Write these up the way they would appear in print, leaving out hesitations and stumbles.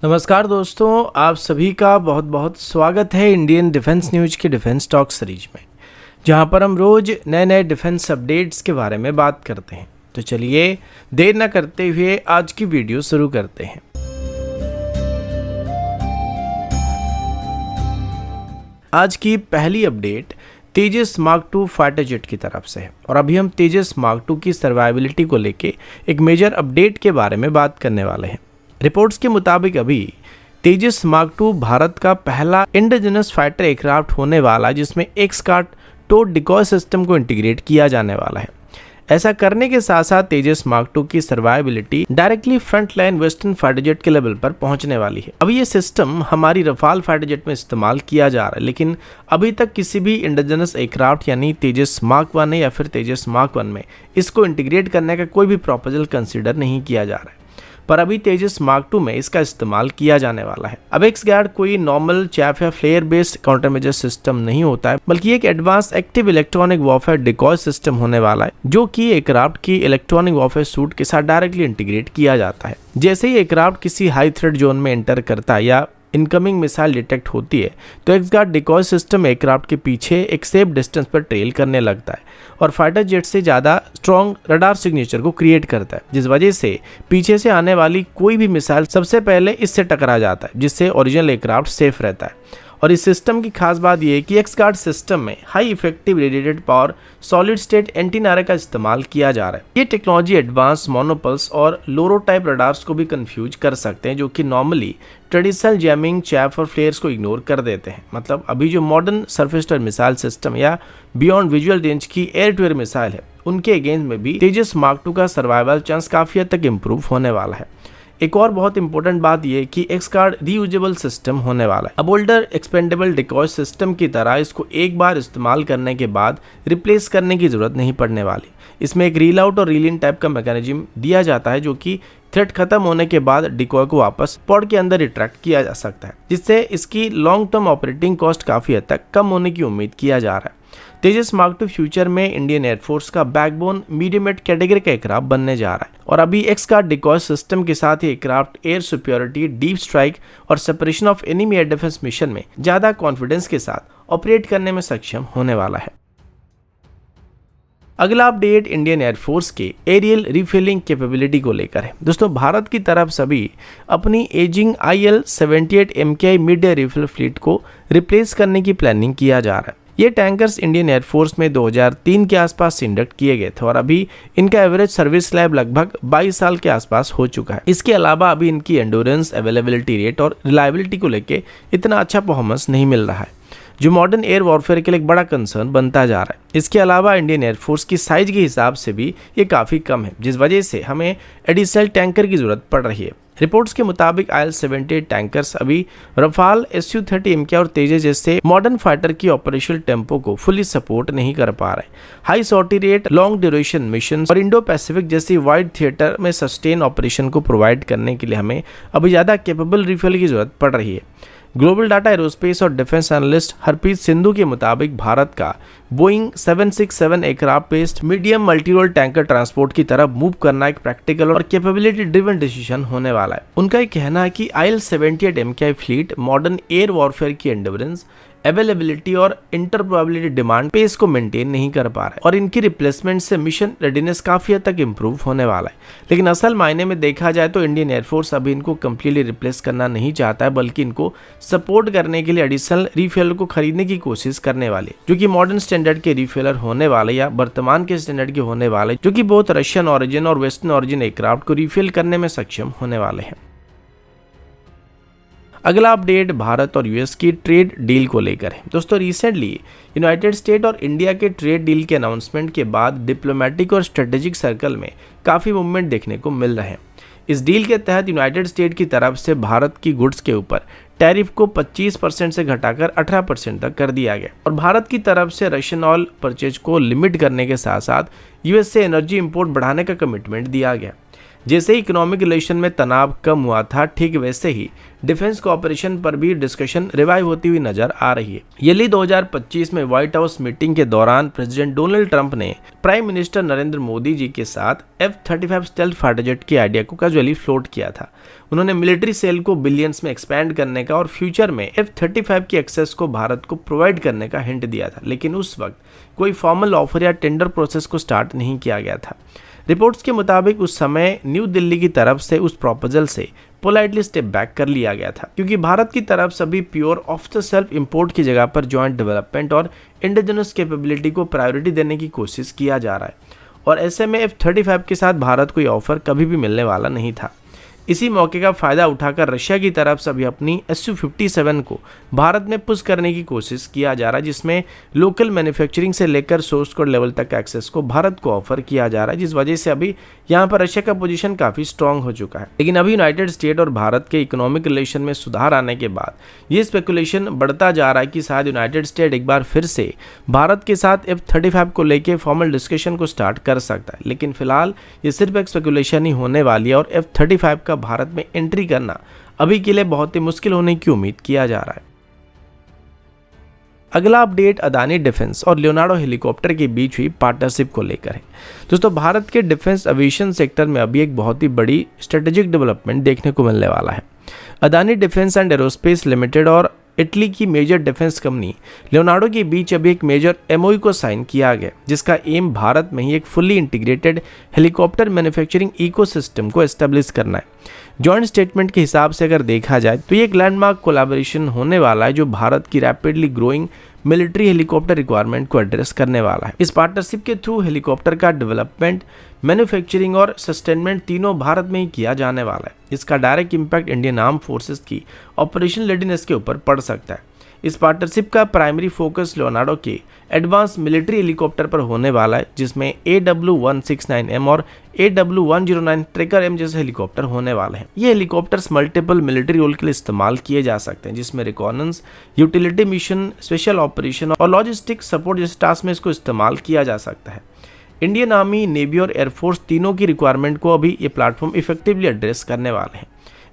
नमस्कार दोस्तों, आप सभी का बहुत बहुत स्वागत है इंडियन डिफेंस न्यूज के डिफेंस टॉक सीरीज में, जहां पर हम रोज नए नए डिफेंस अपडेट्स के बारे में बात करते हैं। तो चलिए देर न करते हुए आज की वीडियो शुरू करते हैं। आज की पहली अपडेट तेजस मार्क 2 फाइटर जेट की तरफ से है और अभी हम तेजस मार्क 2 की सर्वाइबिलिटी को लेके एक मेजर अपडेट के बारे में बात करने वाले हैं। रिपोर्ट्स के मुताबिक अभी तेजस मार्क 2 भारत का पहला इंडिजिनस फाइटर एयरक्राफ्ट होने वाला है जिसमें एक्सकार्ट टोड डिकॉय सिस्टम को इंटीग्रेट किया जाने वाला है। ऐसा करने के साथ साथ तेजस मार्क 2 की survivability directly front line western fighter jet के लेवल पर पहुंचने वाली है। अभी ये सिस्टम हमारी रफाल फाइटर जेट में इस्तेमाल किया जा रहा है, लेकिन अभी तक किसी भी इंडिजिनस एयरक्राफ्ट यानी तेजस मार्क 1 या फिर तेजस मार्क 1 में इसको इंटीग्रेट करने का कोई भी प्रपोजल कंसिडर नहीं किया जा रहा है, पर अभी तेजस मार्क 2 में इसका इस्तेमाल किया जाने वाला है। अब एक्सगार्ड कोई नॉर्मल चैफ या flare based countermeasure system नहीं होता है, बल्कि एक advance active electronic warfare decoy system होने वाला है, जो कि एयरक्राफ्ट की इलेक्ट्रॉनिक वॉरफेयर सूट के साथ डायरेक्टली इंटीग्रेट किया जाता है। जैसे ही एयरक्राफ्ट किसी हाई थ्रेट जोन में एंटर करता है या इनकमिंग मिसाइल डिटेक्ट होती है तो एक्सगार्ड डिकॉय सिस्टम एयरक्राफ्ट के पीछे एक सेफ डिस्टेंस पर ट्रेल करने लगता है और फाइटर जेट से ज़्यादा स्ट्रॉन्ग रडार सिग्नेचर को क्रिएट करता है, जिस वजह से पीछे से आने वाली कोई भी मिसाइल सबसे पहले इससे टकरा जाता है, जिससे ओरिजिनल एयरक्राफ्ट सेफ रहता है। और इस सिस्टम की खास बात यह है कि एक्सगार्ड सिस्टम में high effective radiated power solid state एंटीनारे का इस्तेमाल किया जा रहा है। ये टेक्नोलॉजी एडवांस मोनोपल्स और लोरो टाइप रडार्स को भी कंफ्यूज कर सकते हैं, जो कि नॉर्मली ट्रेडिशनल जैमिंग चैफ और फ्लेयर्स को इग्नोर कर देते हैं। मतलब अभी जो modern surface to air missile system या बियॉन्ड विजुअल रेंज की एयर टू एयर मिसाइल है, उनके अगेंस्ट में भी तेजस मार्क 2 का सर्वाइवल चांस काफी हद तक इम्प्रूव होने वाला है। एक और बहुत इंपॉर्टेंट बात यह है कि एक्सगार्ड रीयूजेबल सिस्टम होने वाला है। अब ओल्डर एक्सपेंडेबल डिकॉय सिस्टम की तरह इसको एक बार इस्तेमाल करने के बाद रिप्लेस करने की जरूरत नहीं पड़ने वाली। इसमें एक रील आउट और रील इन टाइप का मैकेनिज्म दिया जाता है, जो कि थ्रेट खत्म होने के बाद डिकॉय को वापस पॉड के अंदर रिट्रैक्ट किया जा सकता है, जिससे इसकी लॉन्ग टर्म ऑपरेटिंग कॉस्ट काफी हद तक कम होने की उम्मीद किया जा रहा है। तेजस मार्क 2 फ्यूचर में इंडियन एयरफोर्स का बैकबोन मीडियम एट कैटेगरी का एयरक्राफ्ट बनने जा रहा है और अभी एक्सगार्ड डिकॉय सिस्टम के साथ ही aircraft air superiority, deep strike और separation of enemy air defence mission में ज्यादा कॉन्फिडेंस के साथ ऑपरेट करने में सक्षम होने वाला है। अगला अपडेट इंडियन एयरफोर्स के एरियल रिफिलिंग कैपेबिलिटी को लेकर है। दोस्तों, भारत की तरफ सभी अपनी ageing IL-78 MKI mid air refill fleet को रिप्लेस करने की प्लानिंग किया जा रहा है। ये टैंकर्स इंडियन एयरफोर्स में 2003 के आसपास इंडक्ट किए गए थे और अभी इनका एवरेज सर्विस लाइफ लगभग 22 साल के आसपास हो चुका है। इसके अलावा अभी इनकी एंडोरेंस, अवेलेबिलिटी रेट और रिलायबिलिटी को लेके इतना अच्छा परफॉर्मेंस नहीं मिल रहा है, जो मॉडर्न एयर वॉरफेयर के लिए एक बड़ा कंसर्न बनता जा रहा है। इसके अलावा इंडियन एयरफोर्स की साइज के हिसाब से भी ये काफ़ी कम है, जिस वजह से हमें एडिशनल टैंकर की जरूरत पड़ रही है। रिपोर्ट्स के मुताबिक IL-78 टैंकर्स अभी रफाल Su-30 MKI और तेजस जैसे मॉडर्न फाइटर की ऑपरेशनल टेम्पो को फुली सपोर्ट नहीं कर पा रहे। High sortie rate, long duration mission और इंडो पैसिफिक जैसी वाइड थिएटर में सस्टेन ऑपरेशन को प्रोवाइड करने के लिए हमें अभी ज़्यादा कैपेबल रिफिल की जरूरत पड़ रही है। ग्लोबल डाटा एरोस्पेस और डिफेंस एनालिस्ट हरप्रीत सिंधु के मुताबिक भारत का Boeing 767 aircraft based medium multirole tanker transport की तरफ मूव करना एक प्रैक्टिकल और कैपेबिलिटी ड्रिवन डिसीजन होने वाला है। उनका ये कहना है कि IL-78 MKI fleet modern air warfare की एंडोरेंस, अवेलेबिलिटी और इंटरप्रोबेबिलिटी डिमांड पेस को मेंटेन नहीं कर पा रहा है और इनकी रिप्लेसमेंट से मिशन रेडीनेस काफी हद तक इंप्रूव होने वाला है। लेकिन असल मायने में देखा जाए तो इंडियन एयरफोर्स अभी इनको कंप्लीटली रिप्लेस करना नहीं चाहता है, बल्कि इनको सपोर्ट करने के लिए एडिशनल रिफिलर को खरीदने की कोशिश करने वाले, जो कि मॉडर्न स्टैंडर्ड के रिफिलर होने वाले या वर्तमान के स्टैंडर्ड के होने वाले, जो कि बहुत रशियन ऑरिजिन और वेस्टर्न ऑरिजिन एयरक्राफ्ट को रिफिल करने में सक्षम होने वाले हैं। अगला अपडेट भारत और यूएस की ट्रेड डील को लेकर है। दोस्तों, रिसेंटली यूनाइटेड स्टेट और इंडिया के ट्रेड डील के अनाउंसमेंट के बाद डिप्लोमेटिक और स्ट्रेटेजिक सर्कल में काफ़ी मूवमेंट देखने को मिल रहे हैं। इस डील के तहत यूनाइटेड स्टेट की तरफ से भारत की गुड्स के ऊपर टैरिफ को 25% से घटाकर 18% तक कर दिया गया और भारत की तरफ से रशियन ऑयल परचेज को लिमिट करने के साथ साथ यूएस से एनर्जी इंपोर्ट बढ़ाने का कमिटमेंट दिया गया, जैसे ही इकोनॉमिक रिलेशन में तनाव कम हुआ था, ठीक वैसे ही डिफेंस कोऑपरेशन पर भी डिस्कशन रिवाइव होती हुई नजर आ रही है। यही 2025 में व्हाइट हाउस मीटिंग के दौरान प्रेसिडेंट डोनाल्ड ट्रंप ने प्राइम मिनिस्टर नरेंद्र मोदी जी के साथ F-35 स्टेल्थ फाइटर जेट के आइडिया को कैजुअली फ्लोट किया था। उन्होंने मिलिट्री सेल को बिलियंस में एक्सपैंड करने का और फ्यूचर में F-35 की एक्सेस को भारत को प्रोवाइड करने का हिंट दिया था, लेकिन उस वक्त कोई फॉर्मल ऑफर या टेंडर प्रोसेस को स्टार्ट नहीं किया गया था। रिपोर्ट्स के मुताबिक उस समय न्यू दिल्ली की तरफ से उस प्रपोजल से पोलाइटली स्टेप बैक कर लिया गया था, क्योंकि भारत की तरफ सभी pure of the self import की जगह पर जॉइंट डेवलपमेंट और इंडिजिनस कैपेबिलिटी को प्रायोरिटी देने की कोशिश किया जा रहा है, और ऐसे में F-35 के साथ भारत को यह ऑफर कभी भी मिलने वाला नहीं था। इसी मौके का फायदा उठाकर रशिया की तरफ से अभी अपनी Su-57 को भारत में पुश करने की कोशिश किया जा रहा है, जिसमें लोकल मैन्युफैक्चरिंग से लेकर सोर्स कोड लेवल तक एक्सेस को भारत को ऑफर किया जा रहा है, जिस वजह से अभी यहाँ पर रशिया का पोजीशन काफी स्ट्रांग हो चुका है। लेकिन अभी यूनाइटेड स्टेट और भारत के इकोनॉमिक रिलेशन में सुधार आने के बाद ये स्पेकुलेशन बढ़ता जा रहा है कि शायद यूनाइटेड स्टेट एक बार फिर से भारत के साथ F-35 को लेकर फॉर्मल डिस्कशन को स्टार्ट कर सकता है। लेकिन फिलहाल ये सिर्फ एक स्पेकुलेशन ही होने वाली है और F-35 का भारत में एंट्री करना अभी के लिए बहुत ही मुश्किल होने की उम्मीद किया जा रहा है। अगला अपडेट अदानी डिफेंस और लियोनार्डो हेलीकॉप्टर के बीच हुई पार्टनरशिप को लेकर है। दोस्तों, भारत के डिफेंस एविएशन सेक्टर में अभी एक बहुत ही बड़ी स्ट्रेटेजिक डेवलपमेंट देखने को मिलने वाला है। Adani defence and aerospace limited और इटली की मेजर डिफेंस कंपनी लियोनार्डो के बीच अभी एक मेजर MOU को साइन किया गया, जिसका एम भारत में ही एक fully integrated helicopter manufacturing ecosystem को एस्टेब्लिश करना है। जॉइंट स्टेटमेंट के हिसाब से अगर देखा जाए तो ये एक लैंडमार्क कोलैबोरेशन होने वाला है, जो भारत की rapidly growing military helicopter requirement को एड्रेस करने वाला है। इस पार्टनरशिप के थ्रू हेलीकॉप्टर का डेवलपमेंट, मैन्युफैक्चरिंग और सस्टेनमेंट तीनों भारत में ही किया जाने वाला है। इसका direct impact Indian arm forces की ऑपरेशन रेडीनेस के ऊपर पड़ सकता है। इस पार्टनरशिप का प्राइमरी फोकस लियोनार्डो के एडवांस मिलिट्री हेलीकॉप्टर पर होने वाला है, जिसमें AW169M और AW109 ट्रैकर M जैसे हेलीकॉप्टर होने वाले हैं। ये हेलीकॉप्टर्स मल्टीपल मिलिट्री रोल के लिए इस्तेमाल किए जा सकते हैं, जिसमें रिकॉनेंस, यूटिलिटी मिशन, स्पेशल ऑपरेशन और लॉजिस्टिक सपोर्ट जैसे टास्क में इसको इस्तेमाल किया जा सकता है। इंडियन आर्मी, नेवी और एयरफोर्स तीनों की रिक्वायरमेंट को अभी ये प्लेटफॉर्म इफेक्टिवली एड्रेस करने वाले हैं।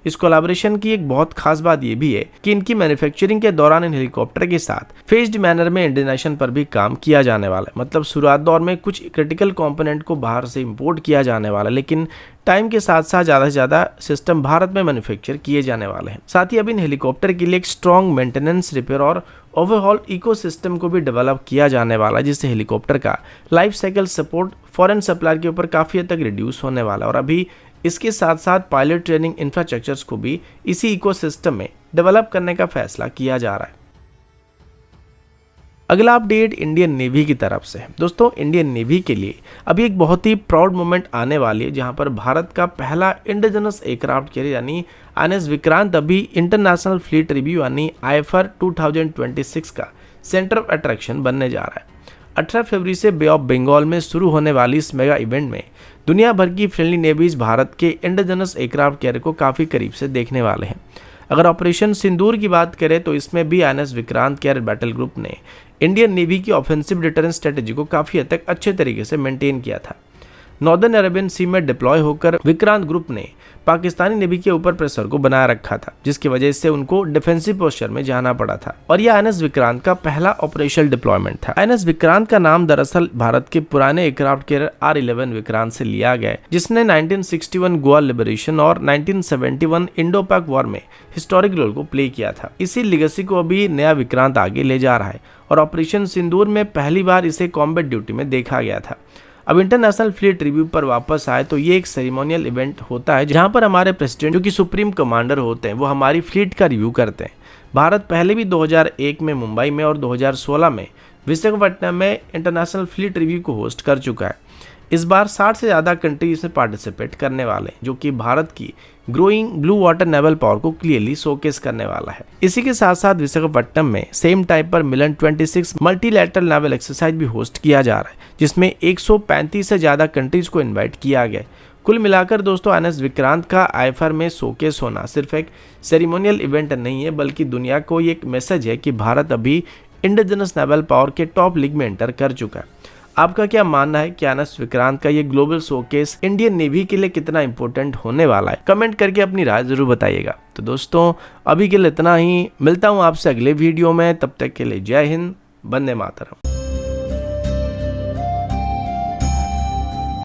इस कोलैबोरेशन की एक बहुत खास बात यह भी है कि इनकी मैन्युफैक्चरिंग के दौरान इन हेलीकॉप्टर के साथ फेज्ड मैनर में इंडियनाइजेशन पर भी काम किया जाने वाला है। मतलब शुरुआत दौर में कुछ क्रिटिकल कंपोनेंट को बाहर से इंपोर्ट किया जाने वाला है, लेकिन टाइम के साथ साथ ज़्यादा से ज़्यादा सिस्टम भारत में मैन्युफैक्चर किए जाने वाले हैं। साथ ही अब इन हेलीकॉप्टर के लिए एक स्ट्रॉन्ग मेंटेनेंस, रिपेयर और ओवरहॉल इकोसिस्टम को भी डेवलप किया जाने वाला है, जिससे हेलीकॉप्टर का life cycle support foreign supplier के ऊपर काफ़ी हद तक रिड्यूस होने वाला है। और अभी इसके साथ साथ पायलट ट्रेनिंग इंफ्रास्ट्रक्चर्स को भी इसी इकोसिस्टम में डेवलप करने का फैसला किया जा रहा है। अगला अपडेट इंडियन नेवी की तरफ से है। दोस्तों, इंडियन नेवी के लिए अभी एक बहुत ही प्राउड मोमेंट आने वाली है, जहां पर भारत का पहला इंडिजिनस एयरक्राफ्ट कैरियर यानी INS विक्रांत अभी इंटरनेशनल फ्लीट रिव्यू यानी IFR 2026 का सेंटर ऑफ अट्रैक्शन बनने जा रहा है। 18 फरवरी से बे ऑफ बंगाल में शुरू होने वाली इस मेगा इवेंट में दुनिया भर की फ्रेंडली नेवीज भारत के इंडिजिनस एयरक्राफ्ट कैरियर को काफ़ी करीब से देखने वाले हैं। अगर ऑपरेशन सिंदूर की बात करें तो इसमें भी INS Vikrant carrier battle group ने इंडियन नेवी की ऑफेंसिव डिटरेंस स्ट्रेटेजी को काफ़ी हद तक अच्छे तरीके से मेंटेन किया था। नॉर्दर्न अरेबियन सी में डिप्लॉय होकर विक्रांत ग्रुप ने पाकिस्तानी नेवी के ऊपर प्रेशर को बनाए रखा था, जिसकी वजह से उनको डिफेंसिव पोस्चर में जाना पड़ा था और यह INS विक्रांत का पहला ऑपरेशनल डिप्लॉयमेंट था। INS विक्रांत का नाम दरअसल भारत के पुराने एयरक्राफ्ट कैरियर R11 विक्रांत से लिया गया, जिसने 1961 गोवा लिबरेशन और 1971 इंडो पाक वॉर में हिस्टोरिक रोल को प्ले किया था। इसी लेगेसी को अभी नया विक्रांत आगे ले जा रहा है और ऑपरेशन सिंदूर में पहली बार इसे कॉम्बैट ड्यूटी में देखा गया था। अब इंटरनेशनल फ्लीट रिव्यू पर वापस आए तो ये एक सेरेमोनियल इवेंट होता है, जहां पर हमारे प्रेसिडेंट जो कि सुप्रीम कमांडर होते हैं वो हमारी फ्लीट का रिव्यू करते हैं। भारत पहले भी 2001 में मुंबई में और 2016 में विशाखापट्टनम में इंटरनेशनल फ्लीट रिव्यू को होस्ट कर चुका है। इस बार 60 से ज़्यादा कंट्री इसमें पार्टिसिपेट करने वाले हैं, जो कि भारत की growing blue water naval power को क्लियरली शोकेस करने वाला है। इसी के साथ साथ विशाखापट्टनम में सेम टाइप पर मिलन 26 मल्टीलैटरल नेवल एक्सरसाइज भी होस्ट किया जा रहा है, जिसमें 135 से ज़्यादा कंट्रीज को इन्वाइट किया गया। कुल मिलाकर दोस्तों, INS विक्रांत का IFR में शोकेस होना सिर्फ एक सेरेमोनियल इवेंट नहीं है, बल्कि दुनिया को ये एक मैसेज है कि भारत अभी इंडिजिनस नेवल पावर के टॉप लीग में एंटर कर चुका है। आपका क्या मानना है कि एनएस विक्रांत का ये ग्लोबल शोकेस इंडियन नेवी के लिए कितना इंपॉर्टेंट होने वाला है? कमेंट करके अपनी राय जरूर बताइएगा। तो दोस्तों अभी के लिए इतना ही, मिलता हूँ आपसे अगले वीडियो में, तब तक के लिए जय हिंद, वंदे मातरम।